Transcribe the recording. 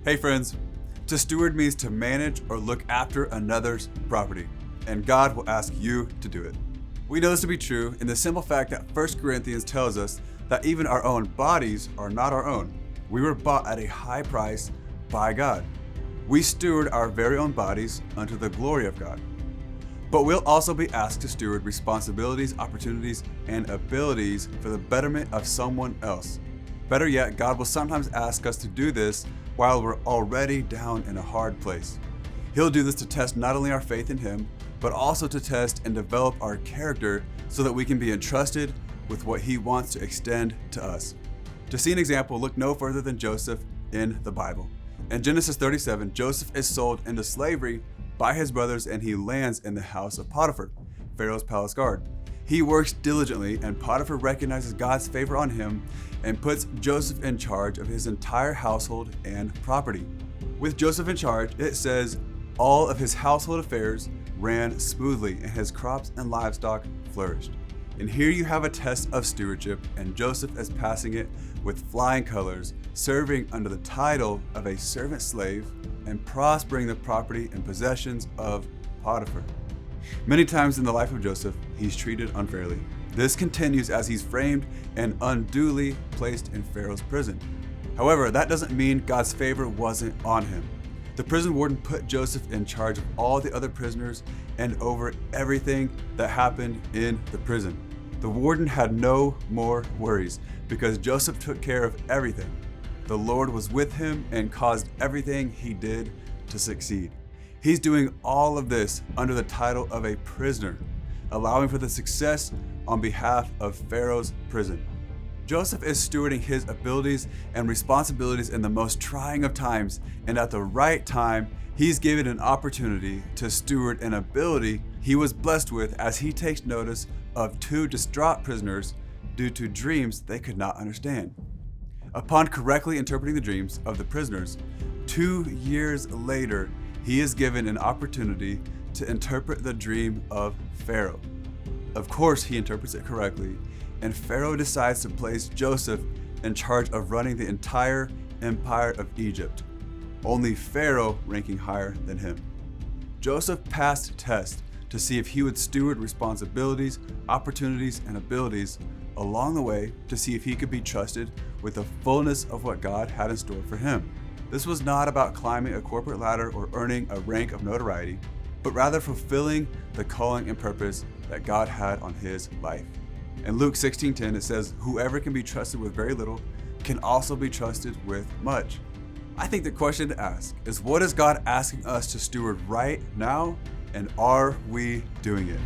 Hey friends, to steward means to manage or look after another's property, and God will ask you to do it. We know this to be true in the simple fact that 1 Corinthians tells us that even our own bodies are not our own. We were bought at a high price by God. We steward our very own bodies unto the glory of God. But we'll also be asked to steward responsibilities, opportunities, and abilities for the betterment of someone else. Better yet, God will sometimes ask us to do this while we're already down in a hard place. He'll do this to test not only our faith in Him, but also to test and develop our character so that we can be entrusted with what He wants to extend to us. To see an example, look no further than Joseph in the Bible. In Genesis 37, Joseph is sold into slavery by his brothers and he lands in the house of Potiphar, Pharaoh's palace guard. He works diligently and Potiphar recognizes God's favor on him and puts Joseph in charge of his entire household and property. With Joseph in charge, it says all of his household affairs ran smoothly and his crops and livestock flourished. And here you have a test of stewardship, and Joseph is passing it with flying colors, serving under the title of a servant slave and prospering the property and possessions of Potiphar. Many times in the life of Joseph, he's treated unfairly. This continues as he's framed and unduly placed in Pharaoh's prison. However, that doesn't mean God's favor wasn't on him. The prison warden put Joseph in charge of all the other prisoners and over everything that happened in the prison. The warden had no more worries because Joseph took care of everything. The Lord was with him and caused everything he did to succeed. He's doing all of this under the title of a prisoner, allowing for the success on behalf of Pharaoh's prison. Joseph is stewarding his abilities and responsibilities in the most trying of times, and at the right time, he's given an opportunity to steward an ability he was blessed with as he takes notice of two distraught prisoners due to dreams they could not understand. Upon correctly interpreting the dreams of the prisoners, 2 years later, he is given an opportunity to interpret the dream of Pharaoh. Of course, he interprets it correctly, and Pharaoh decides to place Joseph in charge of running the entire empire of Egypt, only Pharaoh ranking higher than him. Joseph passed tests to see if he would steward responsibilities, opportunities, and abilities along the way to see if he could be trusted with the fullness of what God had in store for him. This was not about climbing a corporate ladder or earning a rank of notoriety, but rather fulfilling the calling and purpose that God had on his life. In Luke 16:10, it says, "Whoever can be trusted with very little can also be trusted with much." I think the question to ask is, what is God asking us to steward right now, and are we doing it?